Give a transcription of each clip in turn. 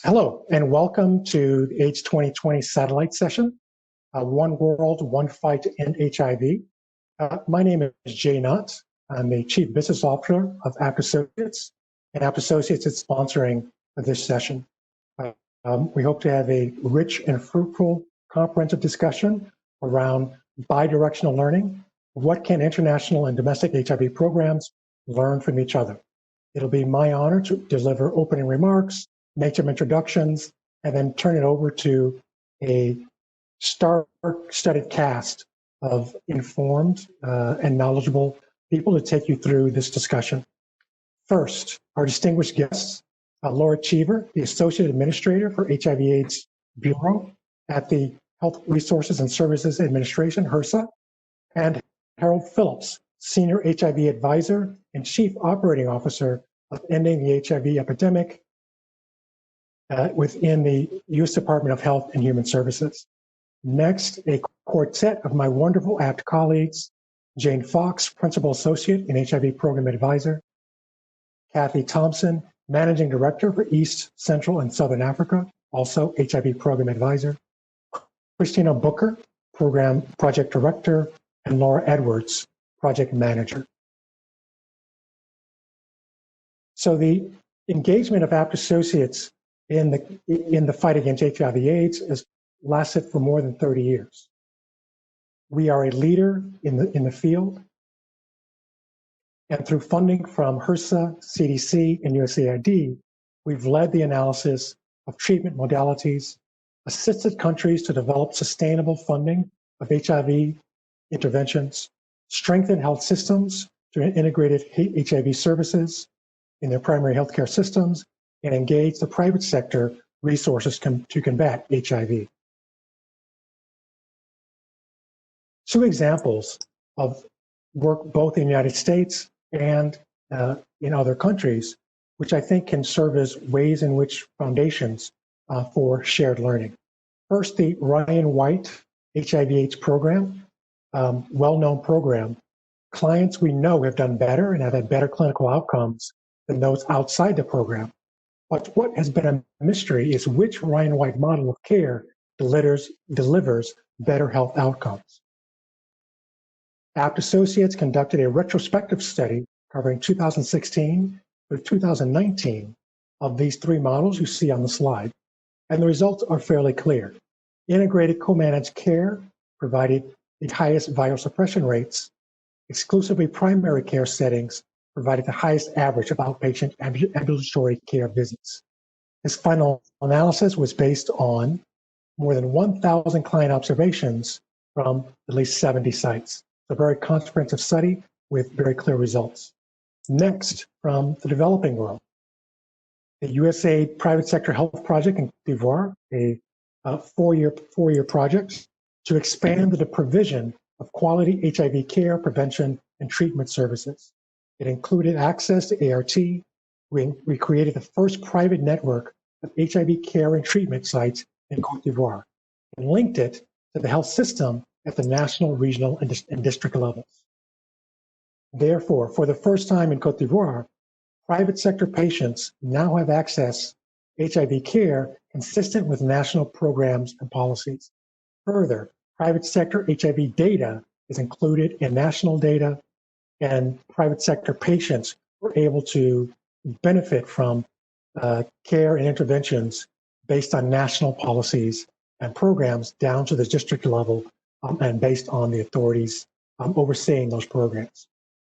Hello, and welcome to the AIDS 2020 satellite session, One World, One Fight to End HIV. My name is Jay Knott. I'm the Chief Business Officer of Abt Associates, and Abt Associates is sponsoring this session. We hope to have a rich and fruitful, comprehensive discussion around bidirectional learning. What can international and domestic HIV programs learn from each other? It'll be my honor to deliver opening remarks, make some introductions, and then turn it over to a star-studded cast of informed and knowledgeable people to take you through this discussion. First, our distinguished guests, Laura Cheever, the Associate Administrator for HIV/AIDS Bureau at the Health Resources and Services Administration, HRSA, and Harold Phillips, Senior HIV Advisor and Chief Operating Officer of Ending the HIV Epidemic within the U.S. Department of Health and Human Services. Next, a quartet of my wonderful Abt colleagues, Jane Fox, Principal Associate and HIV Program Advisor, Kathy Thompson, Managing Director for East, Central, and Southern Africa, also HIV Program Advisor, Cristina Booker, Program Project Director, and Laura Edwards, Project Manager. So the engagement of Abt Associates in the fight against HIV/AIDS has lasted for more than 30 years. We are a leader in the field, and through funding from HRSA, CDC, and USAID, we've led the analysis of treatment modalities, assisted countries to develop sustainable funding of HIV interventions, strengthened health systems through integrated HIV services in their primary healthcare systems, and engage the private sector resources to combat HIV. Two examples of work both in the United States and in other countries, which I think can serve as ways in which foundations for shared learning. First, the Ryan White HIV/AIDS program, well-known program. Clients we know have done better and have had better clinical outcomes than those outside the program. But what has been a mystery is which Ryan White model of care delivers better health outcomes. Abt Associates conducted a retrospective study covering 2016 through 2019 of these three models you see on the slide, and the results are fairly clear. Integrated co-managed care provided the highest viral suppression rates. Exclusively primary care settings provided the highest average of outpatient ambulatory care visits. This final analysis was based on more than 1,000 client observations from at least 70 sites. A very comprehensive study with very clear results. Next, from the developing world, the USAID Private Sector Health Project in Cote d'Ivoire, a four-year project to expand the provision of quality HIV care, prevention, and treatment services. It included access to ART. We created the first private network of HIV care and treatment sites in Cote d'Ivoire and linked it to the health system at the national, regional, and district levels. Therefore, for the first time in Cote d'Ivoire, private sector patients now have access to HIV care consistent with national programs and policies. Further, private sector HIV data is included in national data, and private sector patients were able to benefit from care and interventions based on national policies and programs down to the district level and based on the authorities overseeing those programs.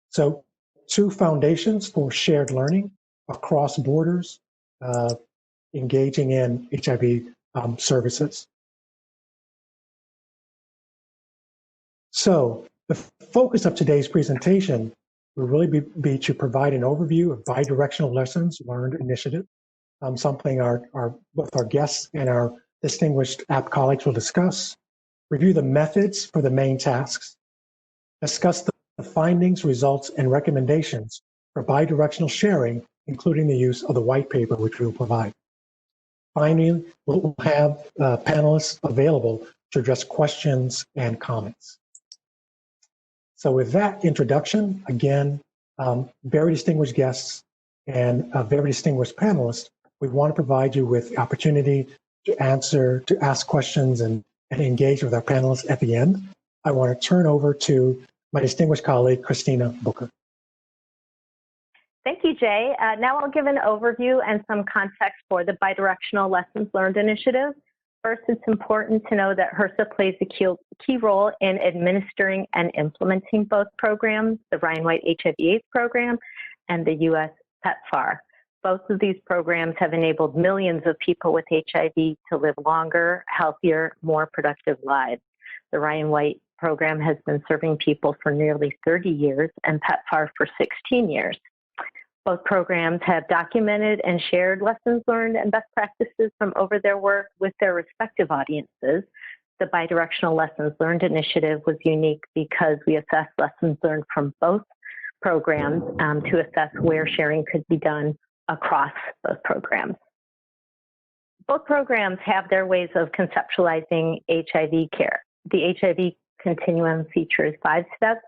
So, two foundations for shared learning across borders, engaging in HIV services. So, the focus of today's presentation will really be to provide an overview of bidirectional lessons learned initiative, something both our guests and our distinguished Abt colleagues will discuss, review the methods for the main tasks, discuss the findings, results, and recommendations for bidirectional sharing, including the use of the white paper, which we will provide. Finally, we'll have panelists available to address questions and comments. So with that introduction, again, very distinguished guests and very distinguished panelists, We want to provide you with the opportunity to ask questions and engage with our panelists at the end. I want to turn over to my distinguished colleague, Cristina Booker. Thank you, Jay. Now I'll give an overview and some context for the Bidirectional Lessons Learned Initiative. First, it's important to know that HRSA plays a key role in administering and implementing both programs, the Ryan White HIV/AIDS program and the U.S. PEPFAR. Both of these programs have enabled millions of people with HIV to live longer, healthier, more productive lives. The Ryan White program has been serving people for nearly 30 years and PEPFAR for 16 years. Both programs have documented and shared lessons learned and best practices from over their work with their respective audiences. The Bidirectional Lessons Learned Initiative was unique because we assessed lessons learned from both programs to assess where sharing could be done across both programs. Both programs have their ways of conceptualizing HIV care. The HIV continuum features 5 steps,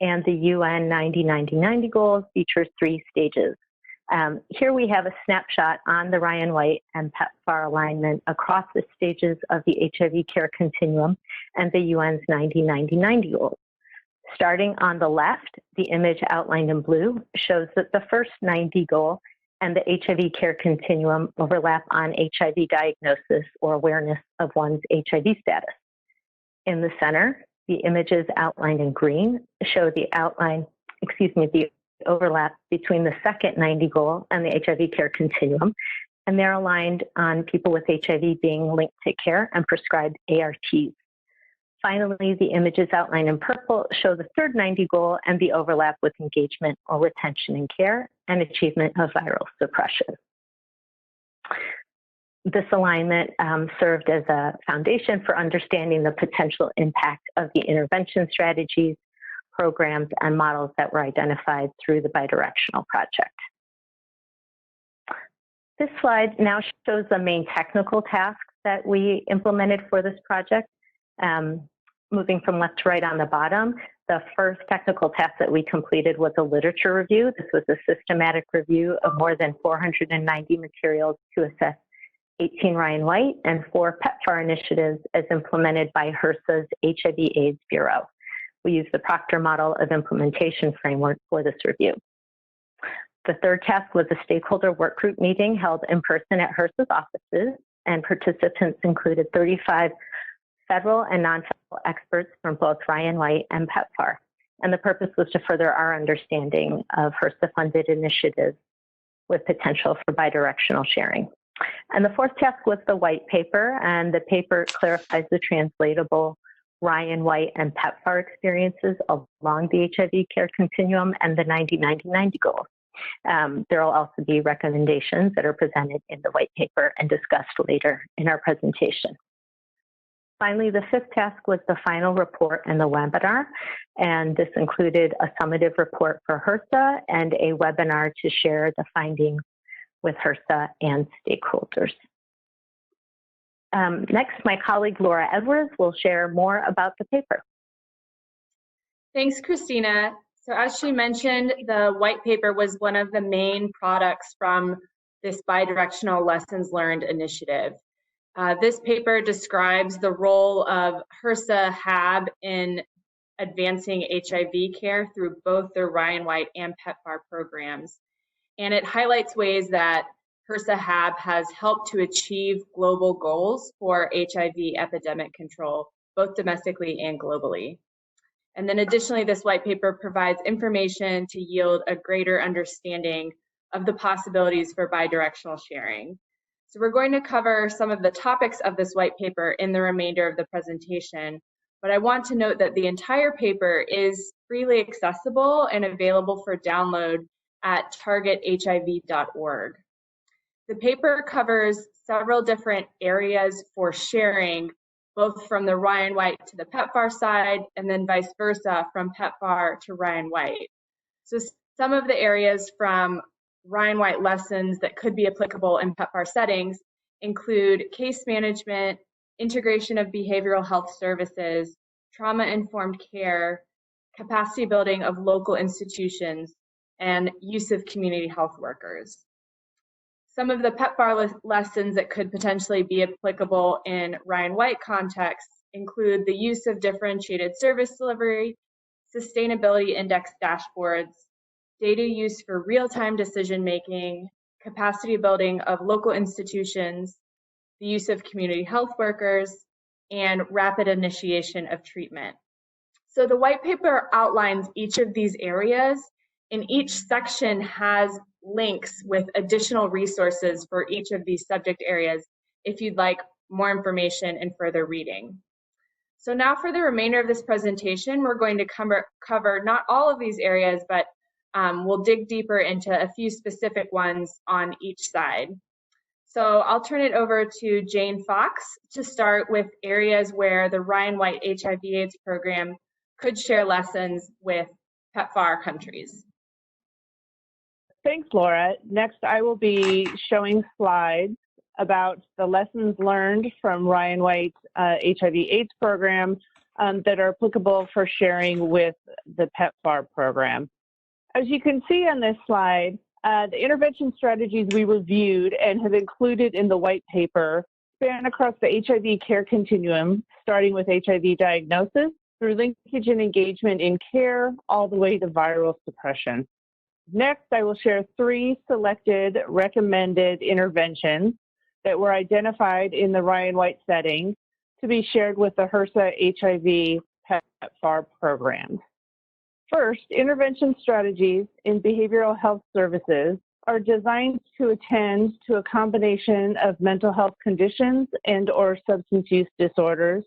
and the UN 90-90-90 goals features 3 stages. Here we have a snapshot on the Ryan White and PEPFAR alignment across the stages of the HIV care continuum and the UN's 90-90-90 goals. Starting on the left, the image outlined in blue shows that the first 90 goal and the HIV care continuum overlap on HIV diagnosis or awareness of one's HIV status. In the center, the images outlined in green show the overlap between the second 90 goal and the HIV care continuum, and they're aligned on people with HIV being linked to care and prescribed ARTs. Finally, the images outlined in purple show the third 90 goal and the overlap with engagement or retention in care and achievement of viral suppression. This alignment served as a foundation for understanding the potential impact of the intervention strategies, programs, and models that were identified through the Bidirectional project. This slide now shows the main technical tasks that we implemented for this project. Moving from left to right on the bottom, the first technical task that we completed was a literature review. This was a systematic review of more than 490 materials to assess 18 Ryan White and 4 PEPFAR initiatives as implemented by HRSA's HIV/AIDS Bureau. We used the Proctor model of implementation framework for this review. The third task was a stakeholder work group meeting held in person at HRSA's offices, and participants included 35 federal and non-federal experts from both Ryan White and PEPFAR. And the purpose was to further our understanding of HRSA-funded initiatives with potential for bidirectional sharing. And the fourth task was the white paper, and the paper clarifies the translatable Ryan White and PEPFAR experiences along the HIV care continuum and the 90-90-90 goals. There will also be recommendations that are presented in the white paper and discussed later in our presentation. Finally, the fifth task was the final report and the webinar, and this included a summative report for HRSA and a webinar to share the findings with HRSA and stakeholders. Next, my colleague Laura Edwards will share more about the paper. Thanks, Cristina. So as she mentioned, the white paper was one of the main products from this Bidirectional Lessons Learned initiative. This paper describes the role of HRSA-HAB in advancing HIV care through both the Ryan White and PEPFAR programs. And it highlights ways that HRSA-HAB has helped to achieve global goals for HIV epidemic control, both domestically and globally. And then additionally, this white paper provides information to yield a greater understanding of the possibilities for bidirectional sharing. So we're going to cover some of the topics of this white paper in the remainder of the presentation, but I want to note that the entire paper is freely accessible and available for download at targethiv.org. The paper covers several different areas for sharing, both from the Ryan White to the PEPFAR side, and then vice versa from PEPFAR to Ryan White. So some of the areas from Ryan White lessons that could be applicable in PEPFAR settings include case management, integration of behavioral health services, trauma-informed care, capacity building of local institutions, and use of community health workers. Some of the PEPFAR lessons that could potentially be applicable in Ryan White contexts include the use of differentiated service delivery, sustainability index dashboards, data use for real-time decision-making, capacity building of local institutions, the use of community health workers, and rapid initiation of treatment. So the white paper outlines each of these areas, and each section has links with additional resources for each of these subject areas if you'd like more information and further reading. So now for the remainder of this presentation, we're going to cover not all of these areas, but we'll dig deeper into a few specific ones on each side. So I'll turn it over to Jane Fox to start with areas where the Ryan White HIV/AIDS program could share lessons with PEPFAR countries. Thanks, Laura. Next, I will be showing slides about the lessons learned from Ryan White's HIV/AIDS program that are applicable for sharing with the PEPFAR program. As you can see on this slide, the intervention strategies we reviewed and have included in the white paper span across the HIV care continuum, starting with HIV diagnosis through linkage and engagement in care, all the way to viral suppression. Next, I will share 3 selected recommended interventions that were identified in the Ryan White setting to be shared with the HRSA HIV PEPFAR programs. First, intervention strategies in behavioral health services are designed to attend to a combination of mental health conditions and/or substance use disorders,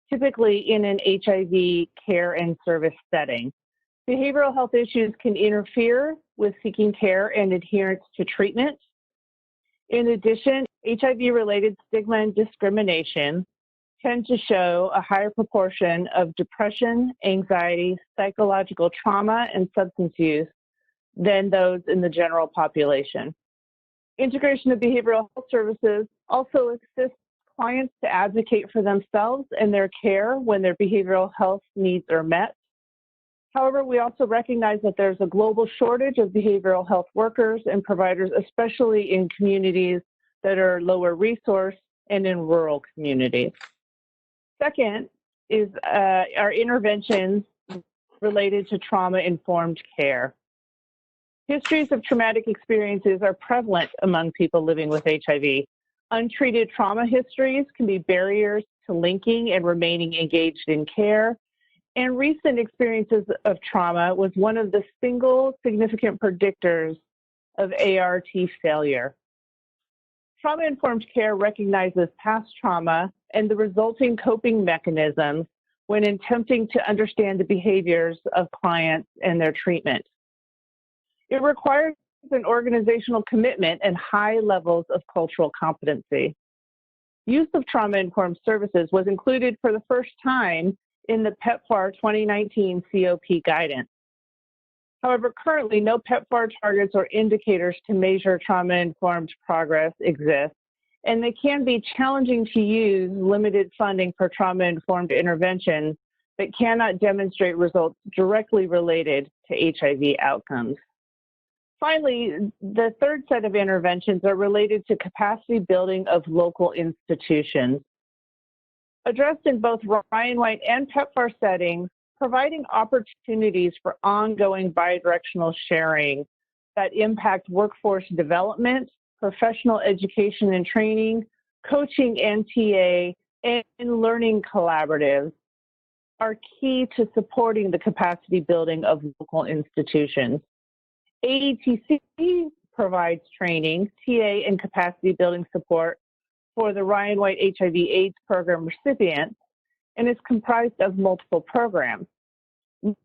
typically in an HIV care and service setting. Behavioral health issues can interfere with seeking care and adherence to treatment. In addition, HIV-related stigma and discrimination tend to show a higher proportion of depression, anxiety, psychological trauma, and substance use than those in the general population. Integration of behavioral health services also assists clients to advocate for themselves and their care when their behavioral health needs are met. However, we also recognize that there's a global shortage of behavioral health workers and providers, especially in communities that are lower resource and in rural communities. Second is our interventions related to trauma-informed care. Histories of traumatic experiences are prevalent among people living with HIV. Untreated trauma histories can be barriers to linking and remaining engaged in care. And recent experiences of trauma was one of the single significant predictors of ART failure. Trauma-informed care recognizes past trauma and the resulting coping mechanisms when attempting to understand the behaviors of clients and their treatment. It requires an organizational commitment and high levels of cultural competency. Use of trauma-informed services was included for the first time in the PEPFAR 2019 COP guidance. However, currently no PEPFAR targets or indicators to measure trauma-informed progress exist, and they can be challenging to use limited funding for trauma-informed interventions that cannot demonstrate results directly related to HIV outcomes. Finally, the third set of interventions are related to capacity building of local institutions. Addressed in both Ryan White and PEPFAR settings, providing opportunities for ongoing bidirectional sharing that impact workforce development, professional education and training, coaching and TA, and learning collaboratives are key to supporting the capacity building of local institutions. AETC provides training, TA, and capacity building support for the Ryan White HIV/AIDS program recipients and is comprised of multiple programs.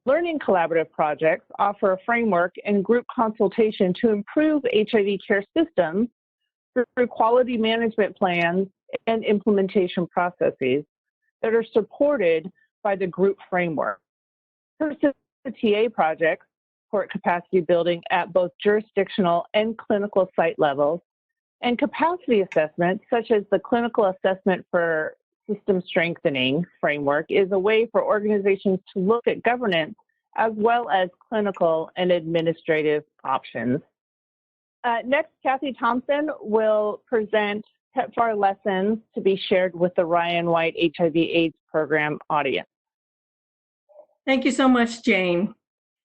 Learning collaborative projects offer a framework and group consultation to improve HIV care systems through quality management plans and implementation processes that are supported by the group framework. TA projects support capacity building at both jurisdictional and clinical site levels, and capacity assessment, such as the clinical assessment for system strengthening framework, is a way for organizations to look at governance as well as clinical and administrative options. Next, Kathy Thompson will present PEPFAR lessons to be shared with the Ryan White HIV/AIDS program audience. Thank you so much, Jane.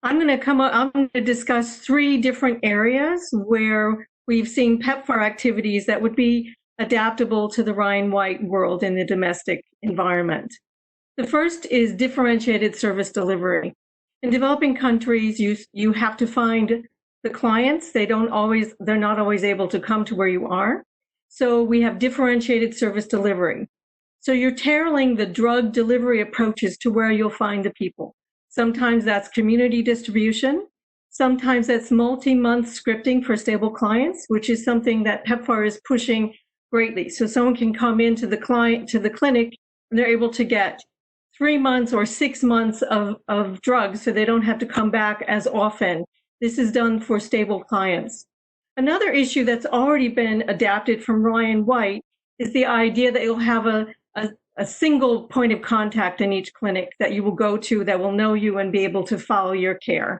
I'm going to discuss 3 different areas where we've seen PEPFAR activities that would be adaptable to the Ryan White world in the domestic environment. The first is differentiated service delivery. In developing countries, you have to find the clients. They're not always able to come to where you are. So we have differentiated service delivery. So you're tailoring the drug delivery approaches to where you'll find the people. Sometimes that's community distribution. Sometimes that's multi-month scripting for stable clients, which is something that PEPFAR is pushing greatly. So someone can come into the clinic and they're able to get 3 months or 6 months of drugs, so they don't have to come back as often. This is done for stable clients. Another issue that's already been adapted from Ryan White is the idea that you'll have a single point of contact in each clinic that you will go to that will know you and be able to follow your care.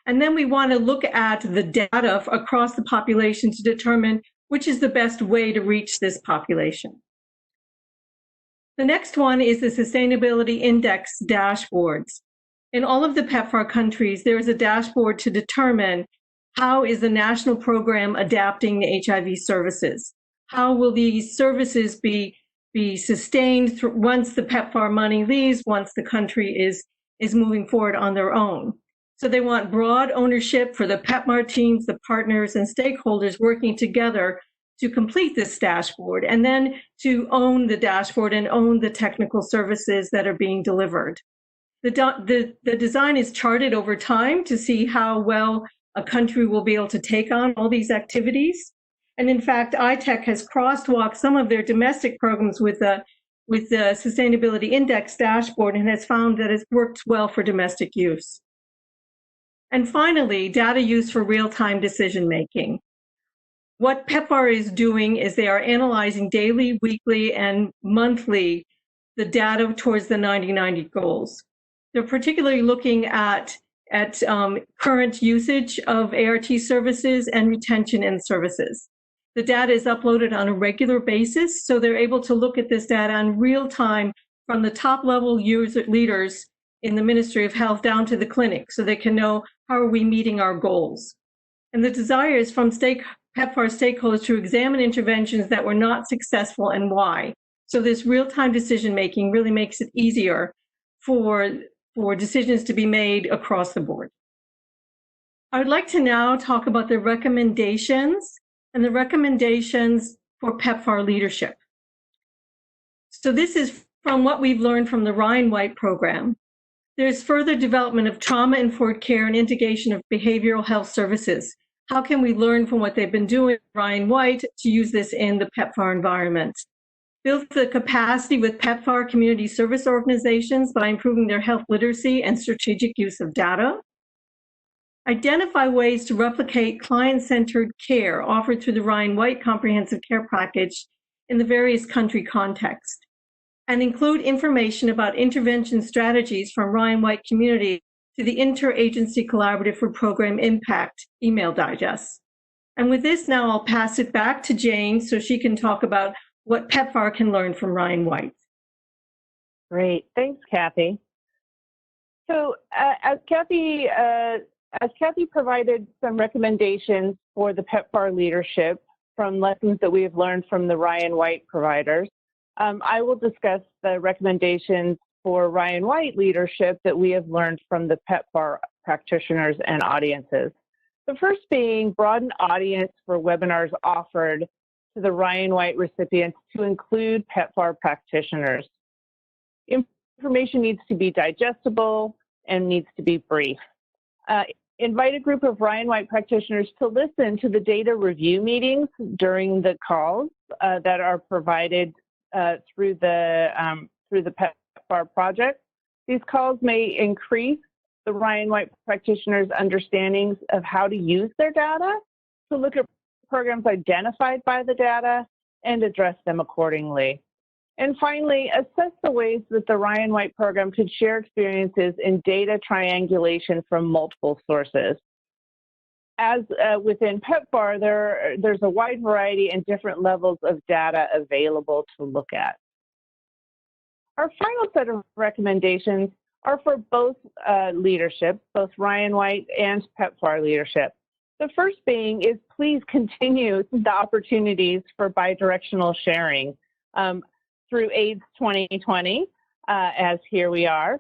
And then we want to look at the data across the population to determine which is the best way to reach this population. The next one is the Sustainability Index dashboards. In all of the PEPFAR countries, there is a dashboard to determine how is the national program adapting the HIV services. How will these services be sustained once the PEPFAR money leaves, once the country is moving forward on their own. So they want broad ownership for the PEPMAR teams, the partners and stakeholders working together to complete this dashboard, and then to own the dashboard and own the technical services that are being delivered. The design is charted over time to see how well a country will be able to take on all these activities. And in fact, ITEC has crosswalked some of their domestic programs with the Sustainability Index dashboard and has found that it works well for domestic use. And finally, data use for real-time decision-making. What PEPFAR is doing is they are analyzing daily, weekly, and monthly the data towards the 90-90 goals. They're particularly looking at current usage of ART services and retention in services. The data is uploaded on a regular basis, so they're able to look at this data in real time from the top level leaders in the Ministry of Health down to the clinic, so they can know how are we meeting our goals. And the desire is from PEPFAR stakeholders to examine interventions that were not successful and why. So this real-time decision-making really makes it easier for decisions to be made across the board. I would like to now talk about the recommendations and the recommendations for PEPFAR leadership. So this is from what we've learned from the Ryan White program. There's further development of trauma-informed care and integration of behavioral health services. How can we learn from what they've been doing, Ryan White, to use this in the PEPFAR environment? Build the capacity with PEPFAR community service organizations by improving their health literacy and strategic use of data. Identify ways to replicate client-centered care offered through the Ryan White Comprehensive Care Package in the various country contexts. And include information about intervention strategies from Ryan White community to the Interagency Collaborative for Program Impact email digests. And with this now, I'll pass it back to Jane so she can talk about what PEPFAR can learn from Ryan White. Great, thanks, Kathy. So as Kathy provided some recommendations for the PEPFAR leadership from lessons that we have learned from the Ryan White providers, I will discuss the recommendations for Ryan White leadership that we have learned from the PEPFAR practitioners and audiences. The first being broaden audience for webinars offered to the Ryan White recipients to include PEPFAR practitioners. Information needs to be digestible and needs to be brief. Invite a group of Ryan White practitioners to listen to the data review meetings during the calls that are provided through the PEPFAR project. These calls may increase the Ryan White practitioners' understandings of how to use their data, to look at programs identified by the data, and address them accordingly. And finally, assess the ways that the Ryan White program could share experiences in data triangulation from multiple sources. as within PEPFAR, there's a wide variety and different levels of data available to look at. Our final set of recommendations are for both leadership, both Ryan White and PEPFAR leadership. The first being is please continue the opportunities for bidirectional sharing through AIDS 2020, as here we are,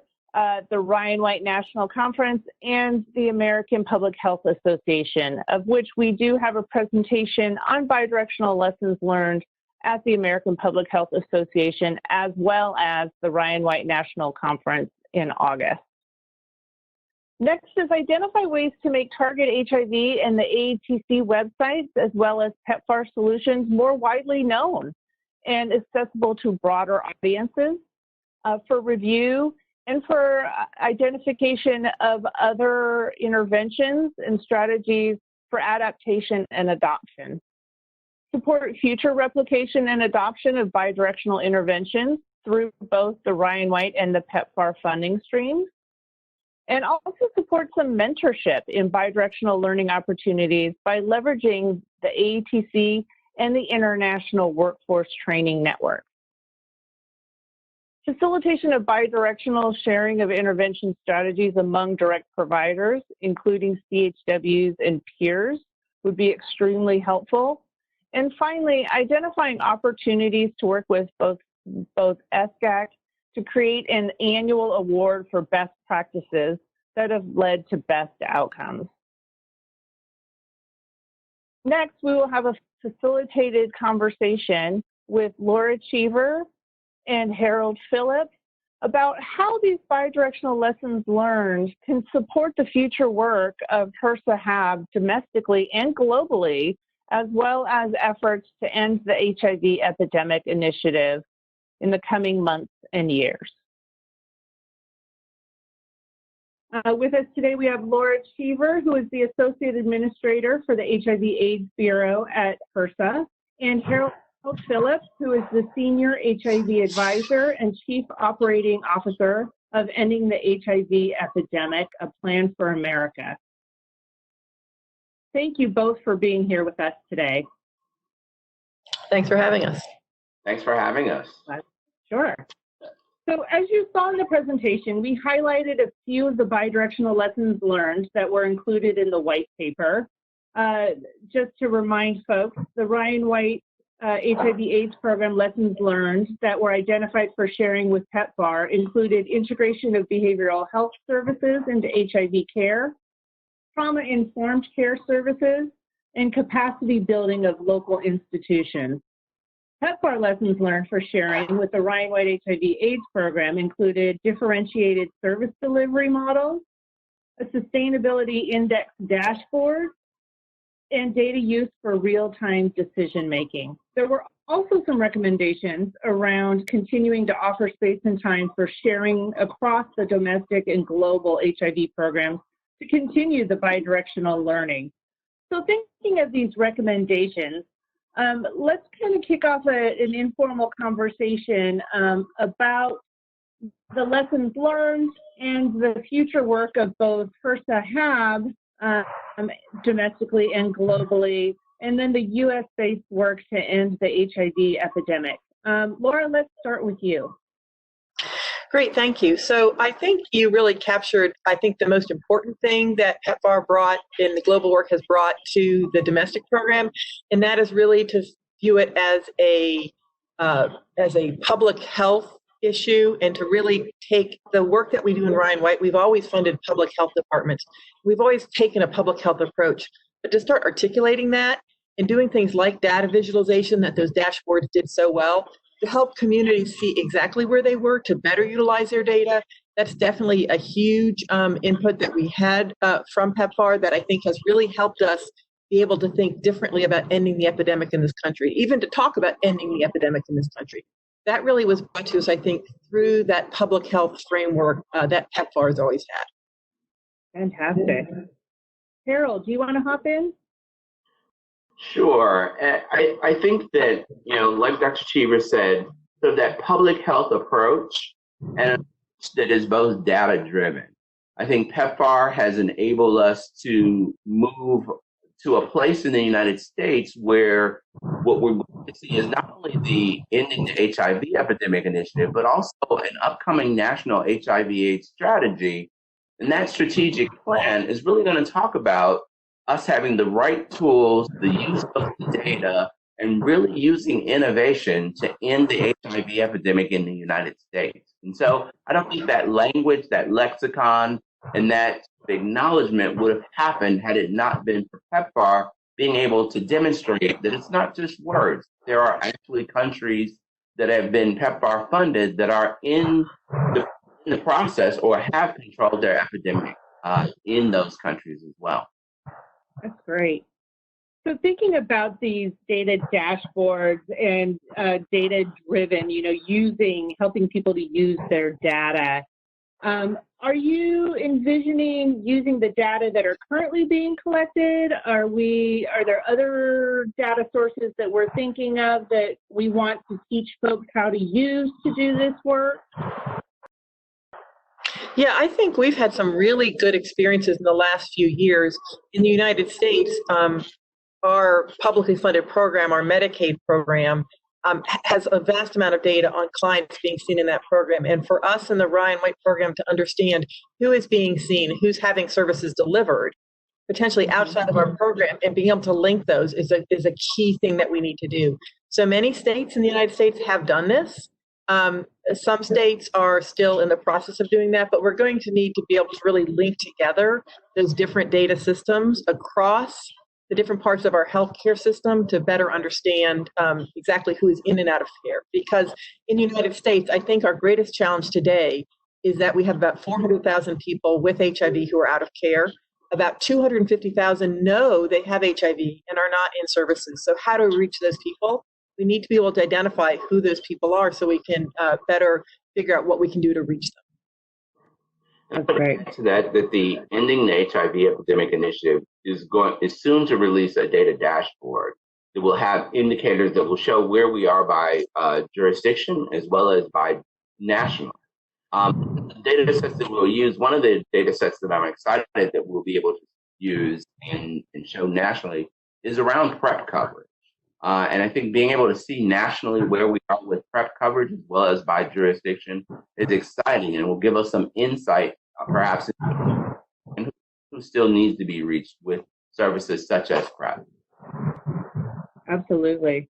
the Ryan White National Conference, and the American Public Health Association, of which we do have a presentation on bidirectional lessons learned at the American Public Health Association, as well as the Ryan White National Conference in August. Next is identify ways to make Target HIV and the AATC websites, as well as PEPFAR solutions, more widely known and accessible to broader audiences for review and for identification of other interventions and strategies for adaptation and adoption. Support future replication and adoption of bidirectional interventions through both the Ryan White and the PEPFAR funding streams. And also support some mentorship in bidirectional learning opportunities by leveraging the AATC and the International Workforce Training Network. Facilitation of bidirectional sharing of intervention strategies among direct providers, including CHWs and peers, would be extremely helpful. And finally, identifying opportunities to work with both SGAC to create an annual award for best practices that have led to best outcomes. Next, we will have a facilitated conversation with Laura Cheever and Harold Phillips about how these bidirectional lessons learned can support the future work of HRSA-HAB domestically and globally, as well as efforts to end the HIV epidemic initiative in the coming months and years. With us today, we have Laura Cheever, who is the Associate Administrator for the HIV/AIDS Bureau at HRSA, and Harold Phillips, who is the Senior HIV Advisor and Chief Operating Officer of Ending the HIV Epidemic, a Plan for America. Thank you both for being here with us today. Thanks for having us. Thanks for having us. Sure. So as you saw in the presentation, we highlighted a few of the bidirectional lessons learned that were included in the white paper. Just to remind folks, the Ryan White HIV/AIDS program lessons learned that were identified for sharing with PEPFAR included integration of behavioral health services into HIV care, trauma-informed care services, and capacity building of local institutions. PEPFAR lessons learned for sharing with the Ryan White HIV/AIDS program included differentiated service delivery models, a sustainability index dashboard, and data use for real-time decision-making. There were also some recommendations around continuing to offer space and time for sharing across the domestic and global HIV programs to continue the bidirectional learning. So thinking of these recommendations, let's kind of kick off an informal conversation about the lessons learned and the future work of both HRSA-HAB domestically and globally, and then the US-based work to end the HIV epidemic. Laura, let's start with you. Great, thank you. So I think you really captured, the most important thing that PEPFAR brought and the global work has brought to the domestic program, and that is really to view it as a public health issue and to really take the work that we do in Ryan White. We've always funded public health departments. We've always taken a public health approach, but to start articulating that and doing things like data visualization that those dashboards did so well, to help communities see exactly where they were to better utilize their data. That's definitely a huge input that we had from PEPFAR that I think has really helped us be able to think differently about ending the epidemic in this country, even to talk about ending the epidemic in this country. That really was brought to us, I think, through that public health framework that PEPFAR has always had. Fantastic. Harold, do you want to hop in? Sure. I think that, like Dr. Cheever said, so that public health approach and that is both data driven. I think PEPFAR has enabled us to move to a place in the United States where what we're going to see is not only the ending the HIV epidemic initiative, but also an upcoming national HIV/AIDS strategy. And that strategic plan is really going to talk about us having the right tools, the use of the data, and really using innovation to end the HIV epidemic in the United States. And so I don't think that language, that lexicon, and that acknowledgement would have happened had it not been for PEPFAR being able to demonstrate that it's not just words. There are actually countries that have been PEPFAR funded that are in the process or have controlled their epidemic in those countries as well. That's great. So thinking about these data dashboards and data-driven, helping people to use their data, are you envisioning using the data that are currently being collected? Are there other data sources that we're thinking of that we want to teach folks how to use to do this work? Yeah, I think we've had some really good experiences in the last few years. In the United States, our publicly funded program, our Medicaid program, has a vast amount of data on clients being seen in that program. And for us in the Ryan White program to understand who is being seen, who's having services delivered, potentially outside of our program, and being able to link those is a key thing that we need to do. So many states in the United States have done this. Some states are still in the process of doing that, but we're going to need to be able to really link together those different data systems across the different parts of our healthcare system to better understand exactly who is in and out of care. Because in the United States, I think our greatest challenge today is that we have about 400,000 people with HIV who are out of care. About 250,000 know they have HIV and are not in services. So how do we reach those people? We need to be able to identify who those people are so we can better figure out what we can do to reach them. And to that the Ending the HIV Epidemic Initiative is soon to release a data dashboard that will have indicators that will show where we are by jurisdiction as well as by national. The data sets that we'll use, one of the data sets that I'm excited that we'll be able to use and show nationally is around PrEP coverage. And I think being able to see nationally where we are with PrEP coverage as well as by jurisdiction is exciting and will give us some insight, perhaps, in who still needs to be reached with services such as PrEP. Absolutely.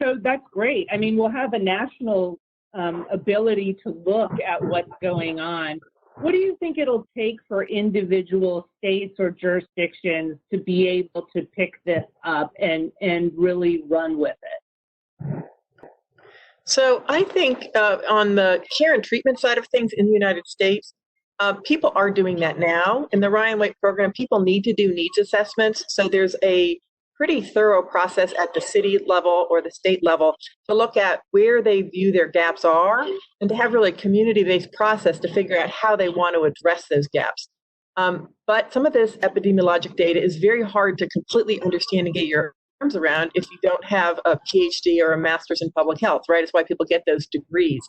So that's great. I mean, we'll have a national ability to look at what's going on. What do you think it'll take for individual states or jurisdictions to be able to pick this up and really run with it? So I think on the care and treatment side of things in the United States, people are doing that now. In the Ryan White program, people need to do needs assessments. So there's a pretty thorough process at the city level or the state level to look at where they view their gaps are and to have really a community-based process to figure out how they want to address those gaps. But some of this epidemiologic data is very hard to completely understand and get your arms around if you don't have a PhD or a master's in public health, right? It's why people get those degrees.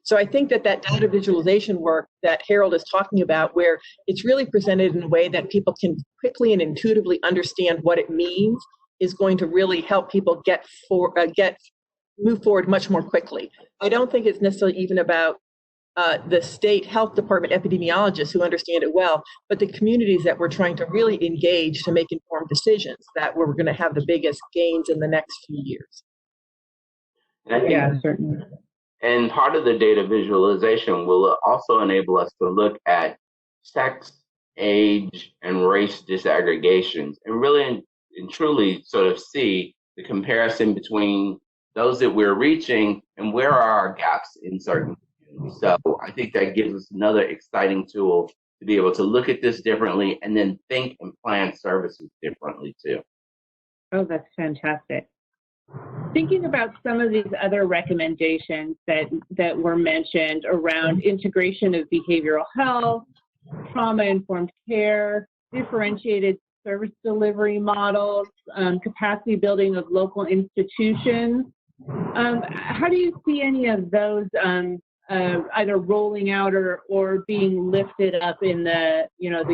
So I think that data visualization work that Harold is talking about, where it's really presented in a way that people can quickly and intuitively understand what it means, is going to really help people move forward much more quickly. I don't think it's necessarily even about the state health department epidemiologists who understand it well, but the communities that we're trying to really engage to make informed decisions that we're going to have the biggest gains in the next few years. Yeah, certainly. And part of the data visualization will also enable us to look at sex, age, and race disaggregations and really and truly sort of see the comparison between those that we're reaching and where are our gaps in certain communities. So I think that gives us another exciting tool to be able to look at this differently and then think and plan services differently too. Oh, that's fantastic. Thinking about some of these other recommendations that were mentioned around integration of behavioral health, trauma-informed care, differentiated service delivery models, capacity building of local institutions. How do you see any of those either rolling out or being lifted up in the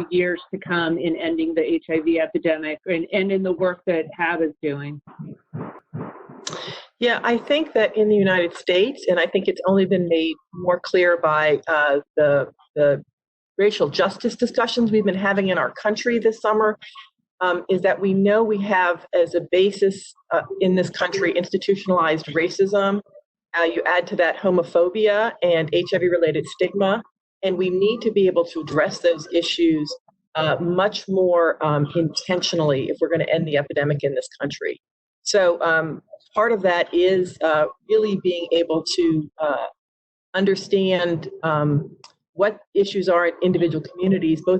years to come in ending the HIV epidemic and in the work that HAB is doing? Yeah, I think that in the United States, and I think it's only been made more clear by the racial justice discussions we've been having in our country this summer, is that we know we have as a basis in this country institutionalized racism. You add to that homophobia and HIV-related stigma, and we need to be able to address those issues much more intentionally if we're going to end the epidemic in this country. So part of that is really being able to understand what issues are in individual communities, both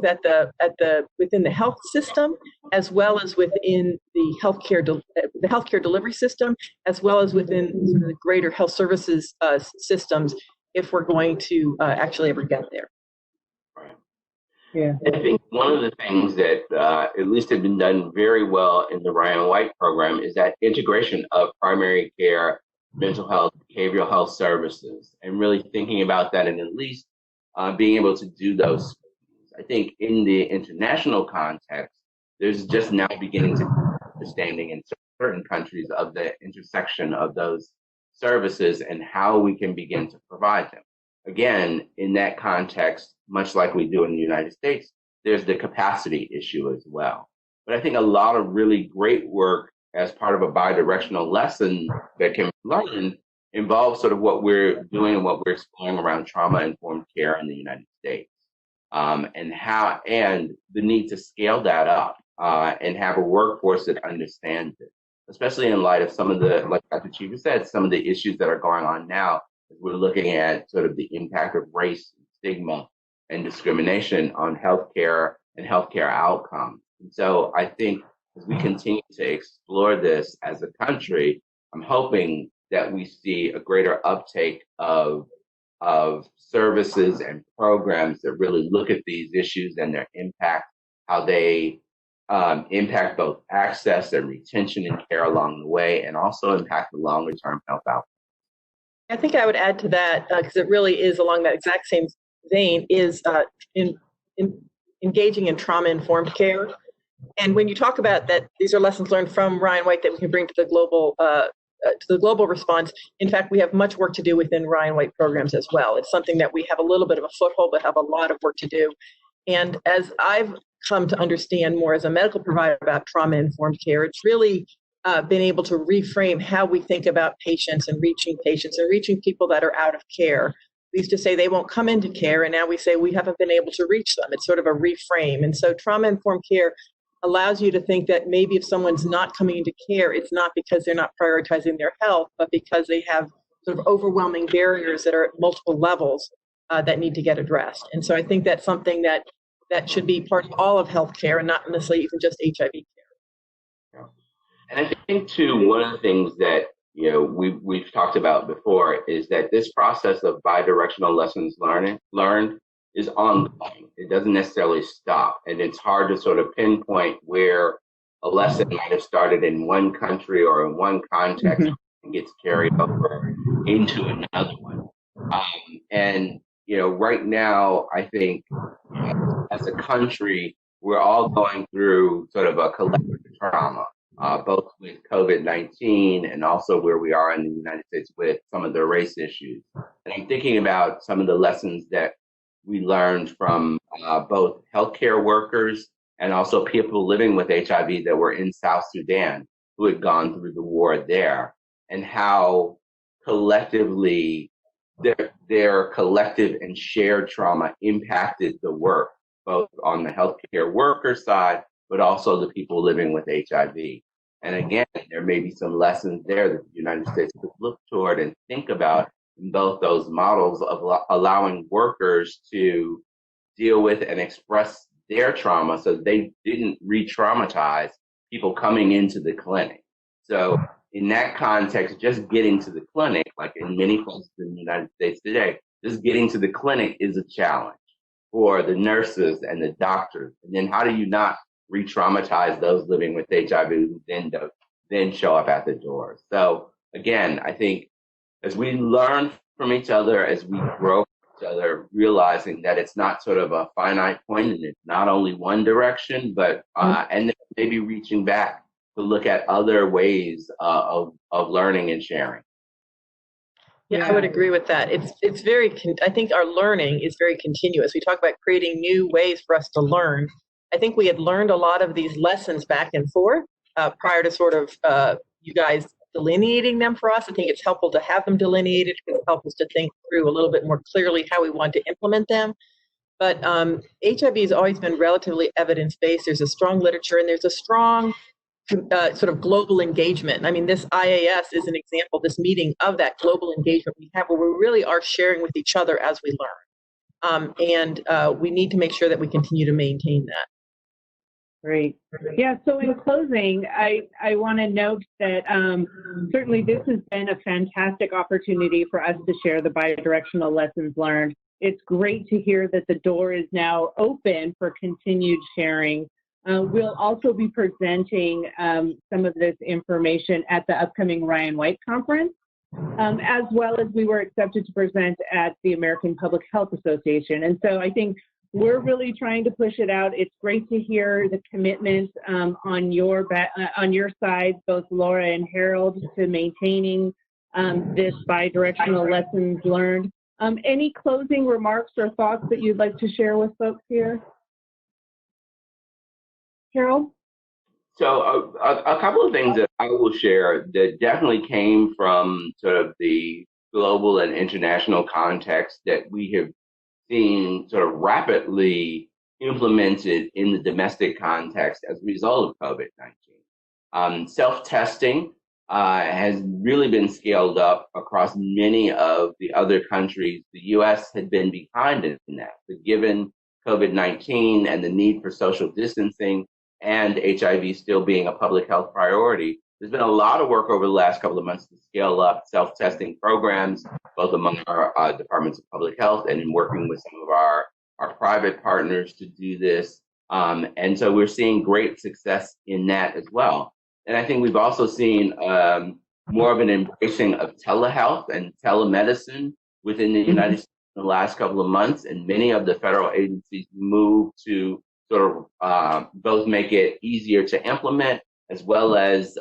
within the health system, as well as within the healthcare delivery system, as well as within the greater health services systems, if we're going to actually ever get there. Yeah. I think one of the things that at least have been done very well in the Ryan White program is that integration of primary care, mental health, behavioral health services, and really thinking about that and at least being able to do those. I think in the international context, there's just now beginning to be understanding in certain countries of the intersection of those services and how we can begin to provide them. Again, in that context, much like we do in the United States, there's the capacity issue as well. But I think a lot of really great work as part of a bidirectional lesson that can be learned involves sort of what we're doing and what we're exploring around trauma-informed care in the United States, and the need to scale that up and have a workforce that understands it, especially in light of some of the, like Dr. Cheever said, some of the issues that are going on now. We're looking at sort of the impact of race, stigma, and discrimination on healthcare and healthcare outcomes. And so I think as we continue to explore this as a country, I'm hoping that we see a greater uptake of services and programs that really look at these issues and their impact, how they impact both access and retention and care along the way, and also impact the longer-term health outcomes. I think I would add to that, because it really is along that exact same vein, is in engaging in trauma-informed care. And when you talk about that, these are lessons learned from Ryan White that we can bring to the global response. In fact, we have much work to do within Ryan White programs as well. It's something that we have a little bit of a foothold, but have a lot of work to do. And as I've come to understand more as a medical provider about trauma-informed care, it's really been able to reframe how we think about patients and reaching people that are out of care. We used to say they won't come into care, and now we say we haven't been able to reach them. It's sort of a reframe. And so trauma-informed care allows you to think that maybe if someone's not coming into care, it's not because they're not prioritizing their health, but because they have sort of overwhelming barriers that are at multiple levels that need to get addressed. And so I think that's something that should be part of all of healthcare and not necessarily even just HIV care. And I think too, one of the things that we've talked about before is that this process of bidirectional lessons learned is ongoing. It doesn't necessarily stop, and it's hard to sort of pinpoint where a lesson might have started in one country or in one context and gets carried over into another one. And right now, I think as a country, we're all going through sort of a collective trauma. Both with COVID-19 and also where we are in the United States with some of the race issues. And I'm thinking about some of the lessons that we learned from both healthcare workers and also people living with HIV that were in South Sudan who had gone through the war there, and how collectively their collective and shared trauma impacted the work, both on the healthcare worker side, but also the people living with HIV. And again, there may be some lessons there that the United States could look toward and think about in both those models of allowing workers to deal with and express their trauma so they didn't re-traumatize people coming into the clinic. So in that context, just getting to the clinic, like in many places in the United States today, just getting to the clinic is a challenge for the nurses and the doctors. And then how do you not re-traumatize those living with HIV who then show up at the door? So again, I think as we learn from each other as we grow each other, realizing that it's not sort of a finite point and it's not only one direction, but and then maybe reaching back to look at other ways of learning and sharing. Yeah, I would agree with that. It's very, I think our learning is very continuous. We talk about creating new ways for us to learn. I think we had learned a lot of these lessons back and forth prior to sort of you guys delineating them for us. I think it's helpful to have them delineated. It helps us to think through a little bit more clearly how we want to implement them. But HIV has always been relatively evidence-based. There's a strong literature and there's a strong sort of global engagement. I mean, this IAS is an example, this meeting of that global engagement we have where we really are sharing with each other as we learn. And we need to make sure that we continue to maintain that. Great. Yeah, so in closing, I want to note that certainly this has been a fantastic opportunity for us to share the bidirectional lessons learned. It's great to hear that the door is now open for continued sharing. We'll also be presenting some of this information at the upcoming Ryan White conference, as well as we were accepted to present at the American Public Health Association. And so I think we're really trying to push it out. It's great to hear the commitment on your side, both Laura and Harold, to maintaining this bidirectional lessons learned. Any closing remarks or thoughts that you'd like to share with folks here? Harold? So a couple of things that I will share that definitely came from sort of the global and international context that we have seen sort of rapidly implemented in the domestic context as a result of COVID-19. Self-testing has really been scaled up across many of the other countries. The U.S. had been behind in that, but given COVID-19 and the need for social distancing and HIV still being a public health priority, there's been a lot of work over the last couple of months to scale up self-testing programs, both among our departments of public health and in working with some of our private partners to do this. And so we're seeing great success in that as well. And I think we've also seen more of an embracing of telehealth and telemedicine within the United States in the last couple of months, and many of the federal agencies move to sort of both make it easier to implement, as well as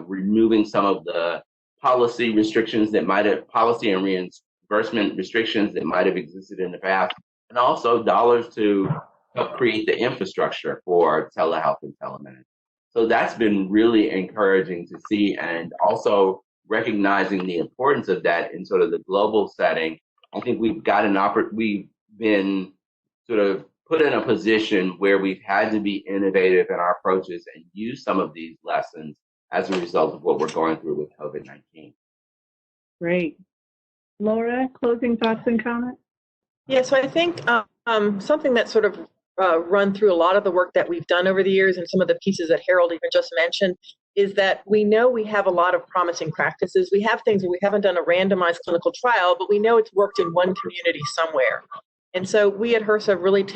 removing some of the policy restrictions that policy and reimbursement restrictions that might have existed in the past, and also dollars to help create the infrastructure for telehealth and telemedicine. So that's been really encouraging to see, and also recognizing the importance of that in sort of the global setting. I think we've been sort of put in a position where we've had to be innovative in our approaches and use some of these lessons as a result of what we're going through with COVID-19. Great. Laura, closing thoughts and comments? Yeah, so I think something that sort of run through a lot of the work that we've done over the years and some of the pieces that Harold even just mentioned is that we know we have a lot of promising practices. We have things where we haven't done a randomized clinical trial, but we know it's worked in one community somewhere. And so we at HRSA have really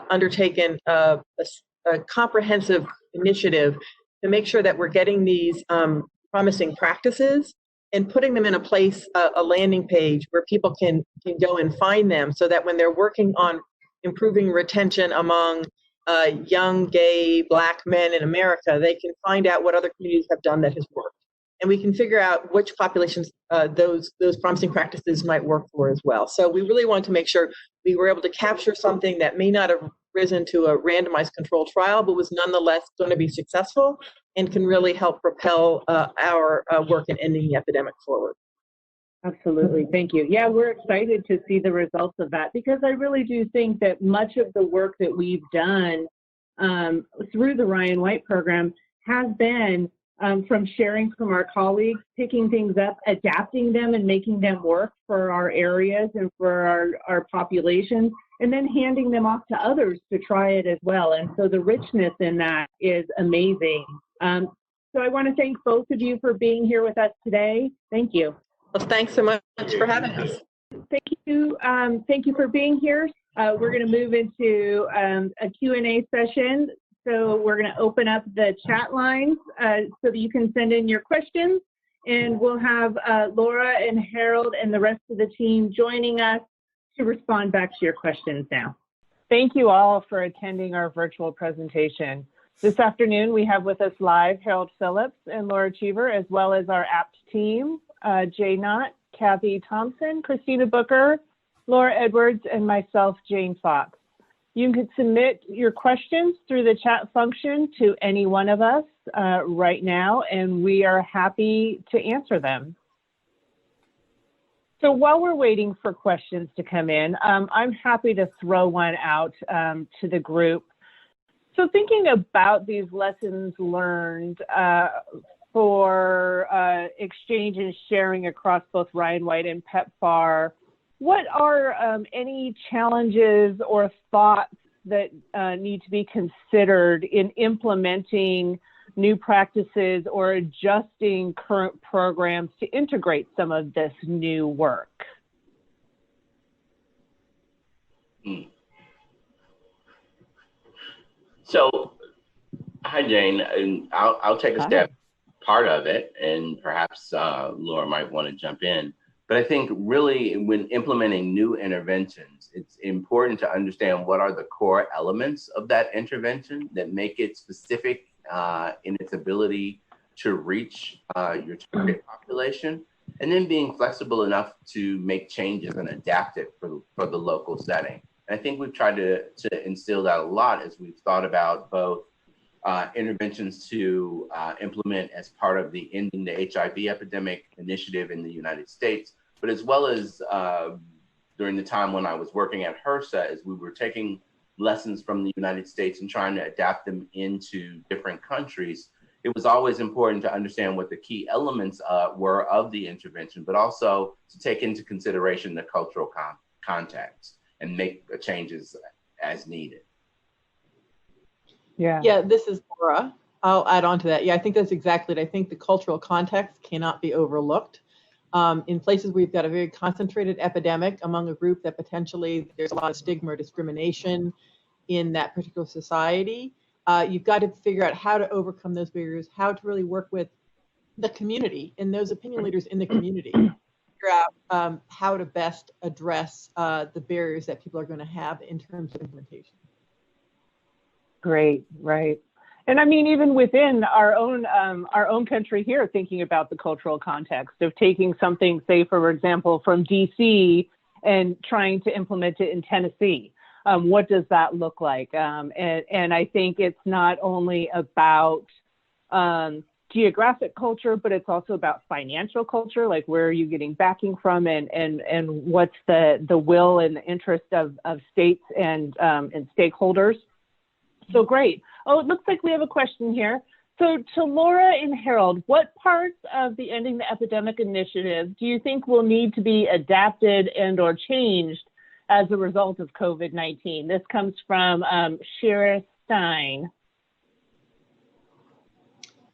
undertaken a comprehensive initiative to make sure that we're getting these promising practices and putting them in a place, a landing page where people can go and find them, so that when they're working on improving retention among young, gay, Black men in America, they can find out what other communities have done that has worked. And we can figure out which populations those promising practices might work for as well. So we really want to make sure we were able to capture something that may not have risen to a randomized controlled trial, but was nonetheless going to be successful and can really help propel our work in ending the epidemic forward. Absolutely. Thank you. Yeah, we're excited to see the results of that, because I really do think that much of the work that we've done through the Ryan White program has been from sharing from our colleagues, picking things up, adapting them and making them work for our areas and for our populations, and then handing them off to others to try it as well. And so the richness in that is amazing. So I want to thank both of you for being here with us today. Thank you. Well, thanks so much for having us. Thank you. Thank you for being here. We're going to move into a Q&A session. So we're going to open up the chat lines so that you can send in your questions. And we'll have Laura and Harold and the rest of the team joining us to respond back to your questions now. Thank you all for attending our virtual presentation. This afternoon, we have with us live Harold Phillips and Laura Cheever, as well as our Abt team, Jay Knott, Kathy Thompson, Cristina Booker, Laura Edwards, and myself, Jane Fox. You can submit your questions through the chat function to any one of us right now, and we are happy to answer them. So while we're waiting for questions to come in, I'm happy to throw one out to the group. So thinking about these lessons learned for exchange and sharing across both Ryan White and PEPFAR, what are any challenges or thoughts that need to be considered in implementing new practices or adjusting current programs to integrate some of this new work? So, hi Jane, and I'll take a step part of it, and perhaps Laura might want to jump in. But I think really when implementing new interventions, it's important to understand what are the core elements of that intervention that make it specific in its ability to reach your target population, and then being flexible enough to make changes and adapt it for the local setting. And I think we've tried to instill that a lot as we've thought about both interventions to implement as part of the Ending the HIV Epidemic initiative in the United States, but as well as during the time when I was working at HRSA, as we were taking lessons from the United States and trying to adapt them into different countries. It was always important to understand what the key elements were of the intervention, but also to take into consideration the cultural context and make changes as needed. Yeah, this is Laura. I'll add on to that. Yeah, I think that's exactly it. I think the cultural context cannot be overlooked. In places where you've got a very concentrated epidemic among a group that potentially there's a lot of stigma or discrimination in that particular society, you've got to figure out how to overcome those barriers, how to really work with the community and those opinion leaders in the community, figure out how to best address the barriers that people are going to have in terms of implementation. Great, right. And I mean, even within our own country here, thinking about the cultural context of taking something, say, for example, from DC and trying to implement it in Tennessee. What does that look like? And I think it's not only about geographic culture, but it's also about financial culture, like where are you getting backing from, and what's the will and the interest of states and stakeholders. So great. Oh, it looks like we have a question here. So to Laura and Harold, what parts of the Ending the Epidemic initiative do you think will need to be adapted and or changed as a result of COVID-19? This comes from Shira Stein.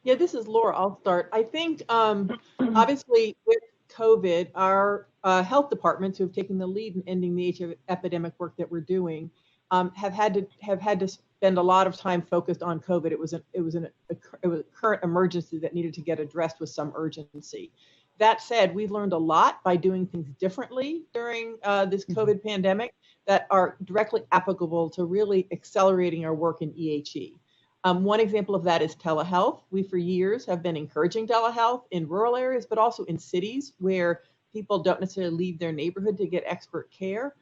Yeah, this is Laura. I'll start. I think obviously with COVID, our health departments who have taken the lead in ending the HIV epidemic work that we're doing have had to spend a lot of time focused on COVID. It was a current emergency that needed to get addressed with some urgency. That said, we've learned a lot by doing things differently during this COVID pandemic that are directly applicable to really accelerating our work in EHE. One example of that is telehealth. We, for years, have been encouraging telehealth in rural areas, but also in cities where people don't necessarily leave their neighborhood to get expert care.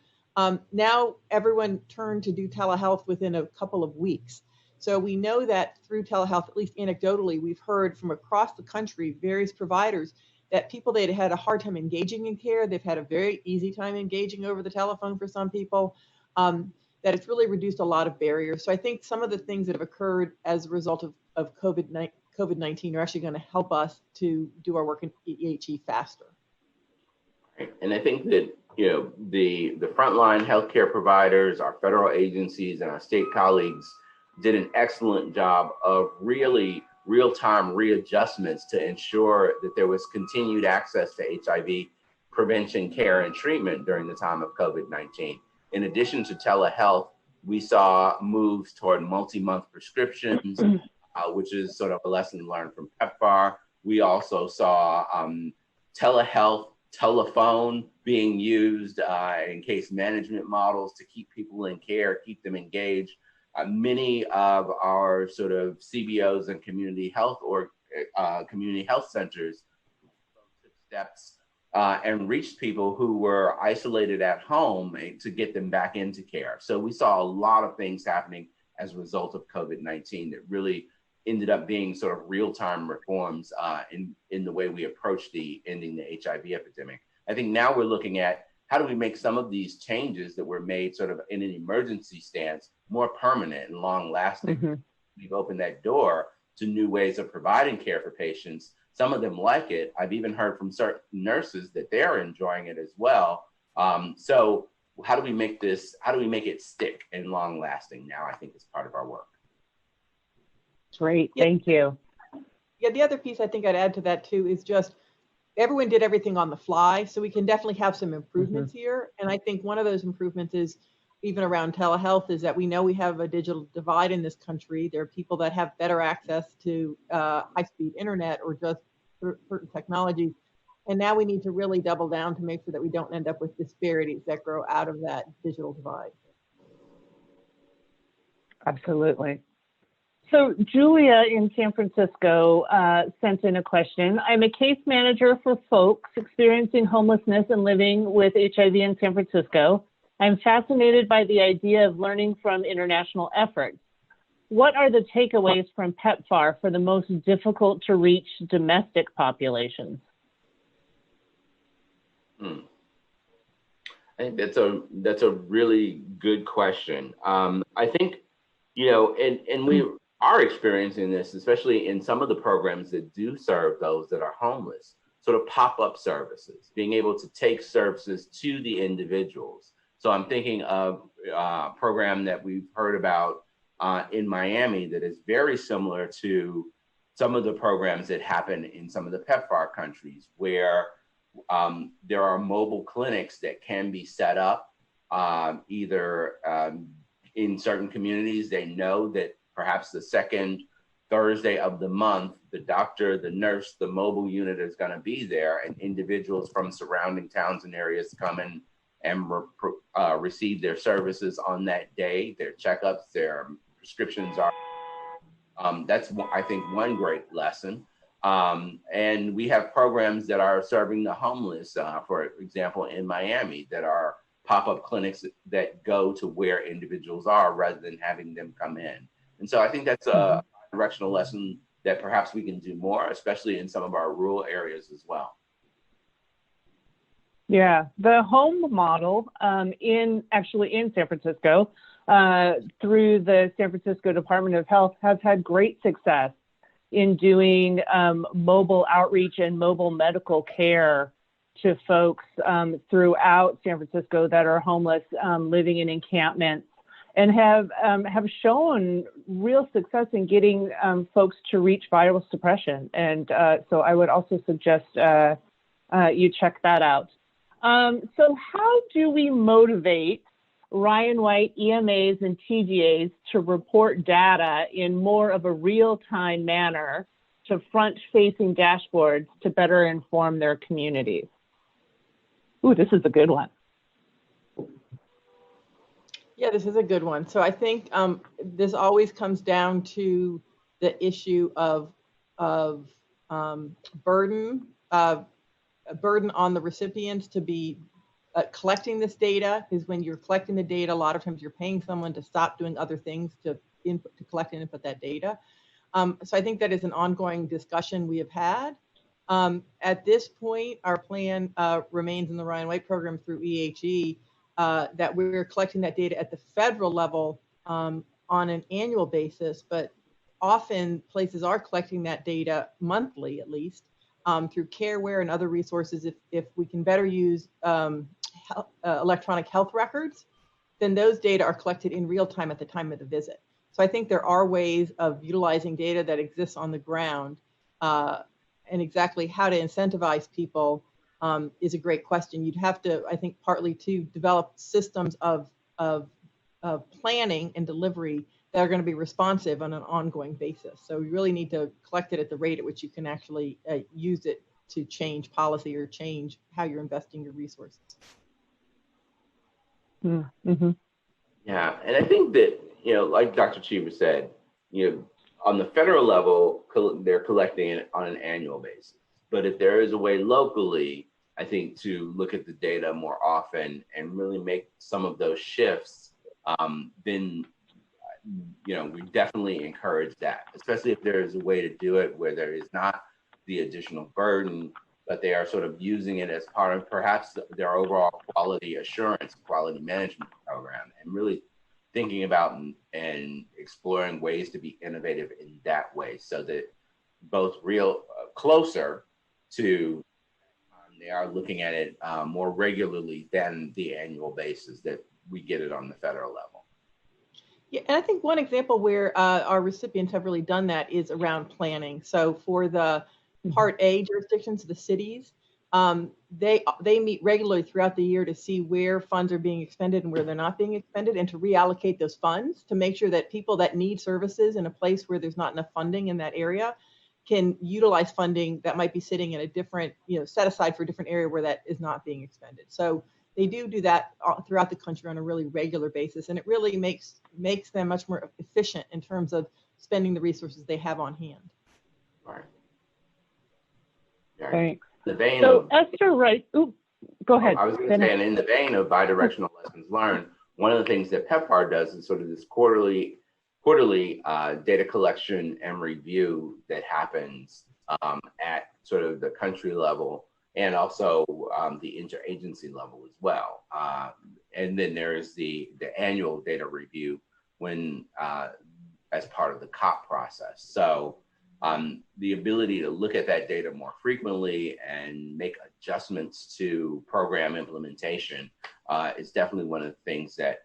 Now everyone turned to do telehealth within a couple of weeks. So we know that through telehealth, at least anecdotally, we've heard from across the country, various providers, that people that had a hard time engaging in care, they've had a very easy time engaging over the telephone for some people, that it's really reduced a lot of barriers. So I think some of the things that have occurred as a result of COVID-19 are actually going to help us to do our work in EHE faster. Right. And I think that the frontline healthcare providers, our federal agencies, and our state colleagues did an excellent job of really real-time readjustments to ensure that there was continued access to HIV prevention, care, and treatment during the time of COVID-19. In addition to telehealth, we saw moves toward multi-month prescriptions, which is sort of a lesson learned from PEPFAR. We also saw telehealth, telephone being used in case management models to keep people in care, keep them engaged. Many of our sort of CBOs and community health centers took steps and reached people who were isolated at home to get them back into care. So we saw a lot of things happening as a result of COVID-19 that really ended up being sort of real-time reforms in the way we approach ending the HIV epidemic. I think now we're looking at how do we make some of these changes that were made sort of in an emergency stance more permanent and long-lasting. Mm-hmm. We've opened that door to new ways of providing care for patients. Some of them like it. I've even heard from certain nurses that they're enjoying it as well. So how do we make it stick and long-lasting now, I think is part of our work. Great, thank you. Yeah, the other piece I think I'd add to that too is just everyone did everything on the fly, so we can definitely have some improvements here. And I think one of those improvements is even around telehealth is that we know we have a digital divide in this country. There are people that have better access to high-speed internet or just certain technologies. And now we need to really double down to make sure that we don't end up with disparities that grow out of that digital divide. Absolutely. So Julia in San Francisco sent in a question. I'm a case manager for folks experiencing homelessness and living with HIV in San Francisco. I'm fascinated by the idea of learning from international efforts. What are the takeaways from PEPFAR for the most difficult to reach domestic populations? I think that's a really good question. I think, and we are experiencing this, especially in some of the programs that do serve those that are homeless, sort of pop-up services, being able to take services to the individuals. So I'm thinking of a program that we've heard about in Miami that is very similar to some of the programs that happen in some of the PEPFAR countries, where there are mobile clinics that can be set up either in certain communities. They know that perhaps the second Thursday of the month, the doctor, the nurse, the mobile unit is going to be there, and individuals from surrounding towns and areas come in and receive their services on that day, their checkups, their prescriptions are. That's, I think, one great lesson. And we have programs that are serving the homeless, for example, in Miami, that are pop-up clinics that go to where individuals are rather than having them come in. And so I think that's a directional lesson that perhaps we can do more, especially in some of our rural areas as well. Yeah, the home model in San Francisco through the San Francisco Department of Health has had great success in doing mobile outreach and mobile medical care to folks throughout San Francisco that are homeless, living in encampments, and have shown real success in getting folks to reach viral suppression. And so I would also suggest you check that out. So how do we motivate Ryan White EMAs and TGAs to report data in more of a real-time manner to front-facing dashboards to better inform their communities? Ooh, this is a good one. Yeah, this is a good one. So I think this always comes down to the issue of burden on the recipients to be collecting this data, because when you're collecting the data, a lot of times you're paying someone to stop doing other things to collect and input that data. So I think that is an ongoing discussion we have had. At this point, our plan remains in the Ryan White program through EHE that we're collecting that data at the federal level on an annual basis, but often places are collecting that data monthly at least through CareWare and other resources. If we can better use electronic health records, then those data are collected in real time at the time of the visit. So I think there are ways of utilizing data that exists on the ground, and exactly how to incentivize people is a great question. You'd have to, I think, partly to develop systems of planning and delivery that are going to be responsive on an ongoing basis. So you really need to collect it at the rate at which you can actually use it to change policy or change how you're investing your resources. Mm-hmm. Yeah, and I think that, like Dr. Cheever said, on the federal level, they're collecting it on an annual basis. But if there is a way locally, I think, to look at the data more often and really make some of those shifts, then, we definitely encourage that, especially if there is a way to do it where there is not the additional burden, but they are sort of using it as part of perhaps their overall quality assurance, quality management program, and really thinking about and exploring ways to be innovative in that way, so that both real closer to they are looking at it more regularly than the annual basis that we get it on the federal level. Yeah, and I think one example where our recipients have really done that is around planning. So for the Part A jurisdictions, the cities, they meet regularly throughout the year to see where funds are being expended and where they're not being expended, and to reallocate those funds to make sure that people that need services in a place where there's not enough funding in that area can utilize funding that might be sitting in a different, set aside for a different area where that is not being expended. So they do that throughout the country on a really regular basis, and it really makes them much more efficient in terms of spending the resources they have on hand. Right. Thanks. The vein so of, Esther, right? Ooh, go ahead. I was going to say, and in the vein of bidirectional lessons learned, one of the things that PEPFAR does is sort of this quarterly data collection and review that happens at sort of the country level and also the interagency level as well. And then there is the annual data review when as part of the COP process. So the ability to look at that data more frequently and make adjustments to program implementation is definitely one of the things that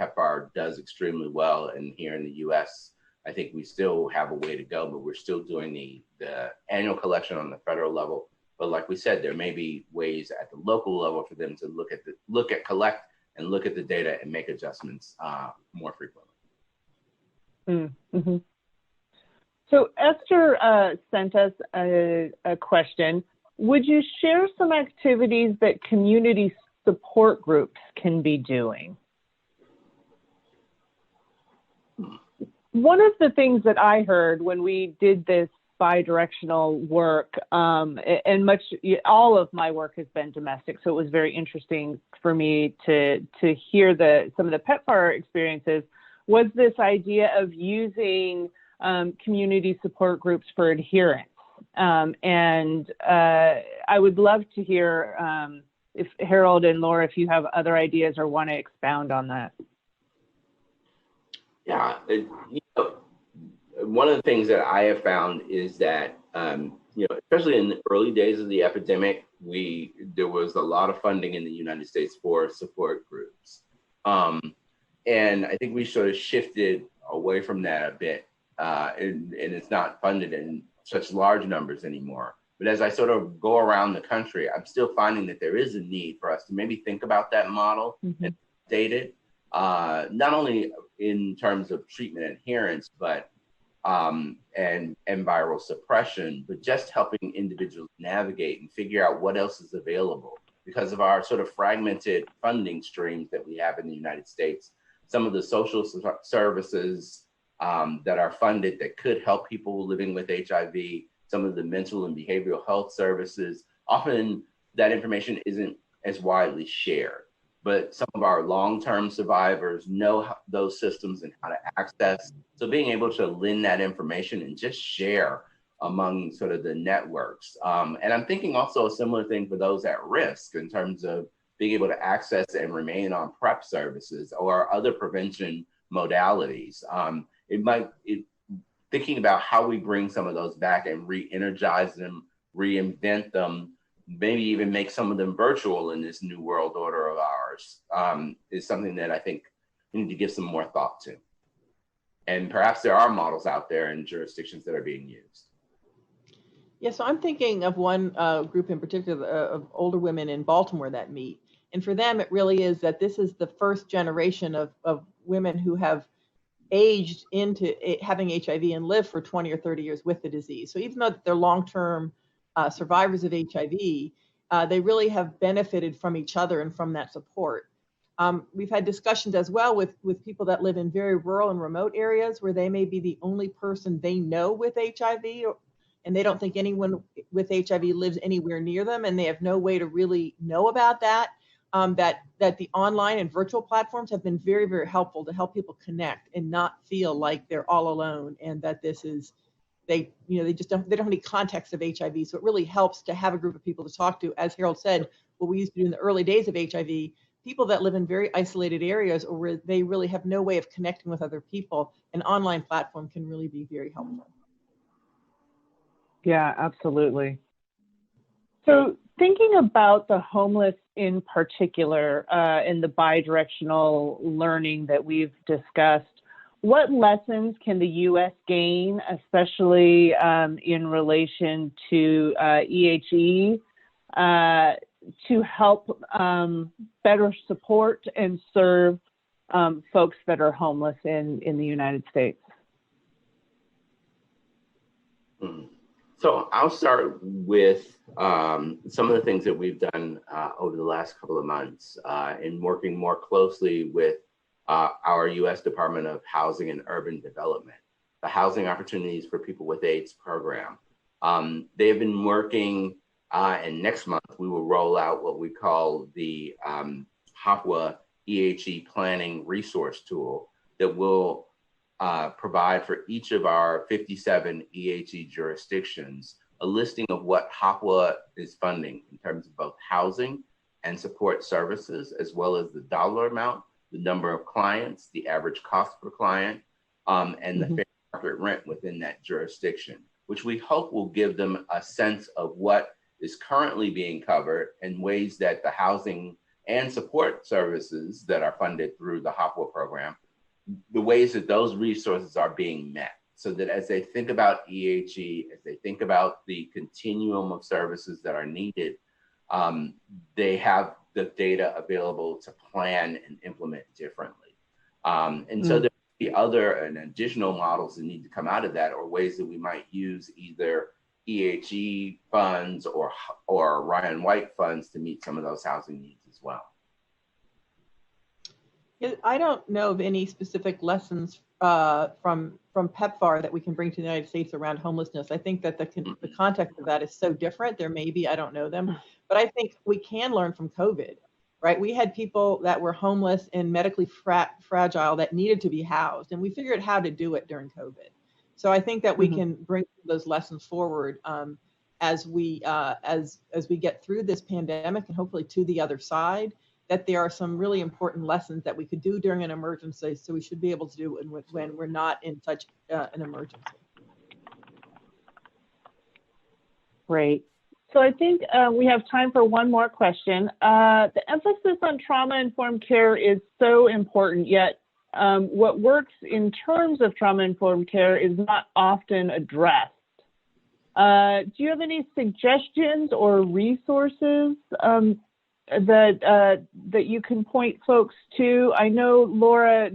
PEPFAR does extremely well. And here in the US, I think we still have a way to go, but we're still doing the annual collection on the federal level. But like we said, there may be ways at the local level for them to collect and look at the data and make adjustments more frequently. Mm-hmm. So Esther sent us a question. Would you share some activities that community support groups can be doing? One of the things that I heard when we did this bidirectional work, and all of my work has been domestic, so it was very interesting for me to hear some of the PEPFAR experiences, was this idea of using community support groups for adherence. And I would love to hear if Harold and Laura, if you have other ideas or want to expound on that. Yeah, one of the things that I have found is that, especially in the early days of the epidemic, there was a lot of funding in the United States for support groups. And I think we sort of shifted away from that a bit. And it's not funded in such large numbers anymore. But as I sort of go around the country, I'm still finding that there is a need for us to maybe think about that model and update it, not only in terms of treatment adherence, but and viral suppression, but just helping individuals navigate and figure out what else is available because of our sort of fragmented funding streams that we have in the United States. Some of the social services that are funded that could help people living with HIV, some of the mental and behavioral health services, often that information isn't as widely shared. But some of our long-term survivors know those systems and how to access. So being able to lend that information and just share among sort of the networks. And I'm thinking also a similar thing for those at risk in terms of being able to access and remain on PrEP services or other prevention modalities. Thinking about how we bring some of those back and re-energize them, reinvent them, maybe even make some of them virtual in this new world order of ours, is something that I think we need to give some more thought to. And perhaps there are models out there in jurisdictions that are being used. Yeah, so I'm thinking of one group in particular of older women in Baltimore that meet. And for them, it really is that this is the first generation of women who have aged into having HIV and live for 20 or 30 years with the disease. So even though they're long-term survivors of HIV, they really have benefited from each other and from that support. We've had discussions as well with people that live in very rural and remote areas where they may be the only person they know with HIV, and they don't think anyone with HIV lives anywhere near them, and they have no way to really know about that. That the online and virtual platforms have been very, very helpful to help people connect and not feel like they're all alone, and that this is, they don't have any context of HIV. So it really helps to have a group of people to talk to. As Harold said, what we used to do in the early days of HIV, people that live in very isolated areas or where they really have no way of connecting with other people, an online platform can really be very helpful. Yeah, absolutely. So thinking about the homeless in particular and the bidirectional learning that we've discussed, what lessons can the U.S. gain, especially in relation to EHE, to help better support and serve folks that are homeless in the United States? So I'll start with some of the things that we've done over the last couple of months in working more closely with our U.S. Department of Housing and Urban Development, the Housing Opportunities for People with AIDS program. They've been working, and next month we will roll out what we call the HOPWA EHE Planning Resource Tool that will provide for each of our 57 EHE jurisdictions a listing of what HOPWA is funding in terms of both housing and support services, as well as the dollar amount, the number of clients, the average cost per client, and the fair market rent within that jurisdiction, which we hope will give them a sense of what is currently being covered and ways that the housing and support services that are funded through the HOPWA program, the ways that those resources are being met, so that as they think about EHE, as they think about the continuum of services that are needed, they have the data available to plan and implement differently. And so there will be other and additional models that need to come out of that, or ways that we might use either EHE funds or Ryan White funds to meet some of those housing needs as well. I don't know of any specific lessons from PEPFAR that we can bring to the United States around homelessness. I think that the context of that is so different. There may be, I don't know them, but I think we can learn from COVID, right? We had people that were homeless and medically fragile that needed to be housed, and we figured how to do it during COVID. So I think that we can bring those lessons forward as we get through this pandemic and hopefully to the other side, that there are some really important lessons that we could do during an emergency. So we should be able to do it when we're not in such an emergency. Great. So I think we have time for one more question. The emphasis on trauma-informed care is so important, yet what works in terms of trauma-informed care is not often addressed. Do you have any suggestions or resources that you can point folks to? I know, Laura,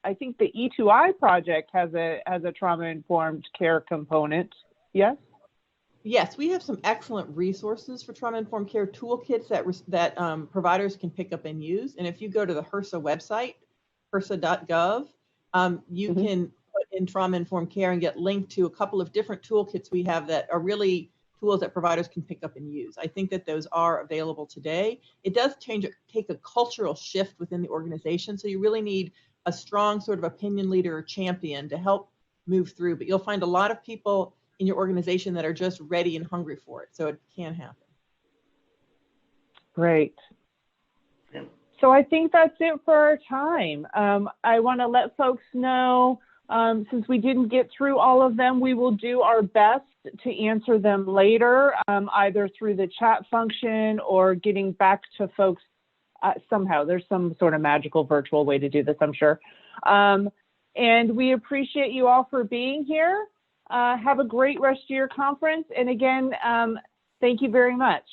I think the E2I project has a trauma-informed care component. Yes? Yes, we have some excellent resources for trauma-informed care toolkits that providers can pick up and use. And if you go to the HRSA website, HRSA.gov, you can put in trauma-informed care and get linked to a couple of different toolkits we have that are really tools that providers can pick up and use. I think that those are available today. It does take a cultural shift within the organization. So you really need a strong sort of opinion leader or champion to help move through. But you'll find a lot of people in your organization that are just ready and hungry for it. So it can happen. Great. So I think that's it for our time. I want to let folks know, since we didn't get through all of them, we will do our best to answer them later, either through the chat function or getting back to folks somehow. There's some sort of magical virtual way to do this, I'm sure. And we appreciate you all for being here. Have a great rest of your conference. And again, thank you very much.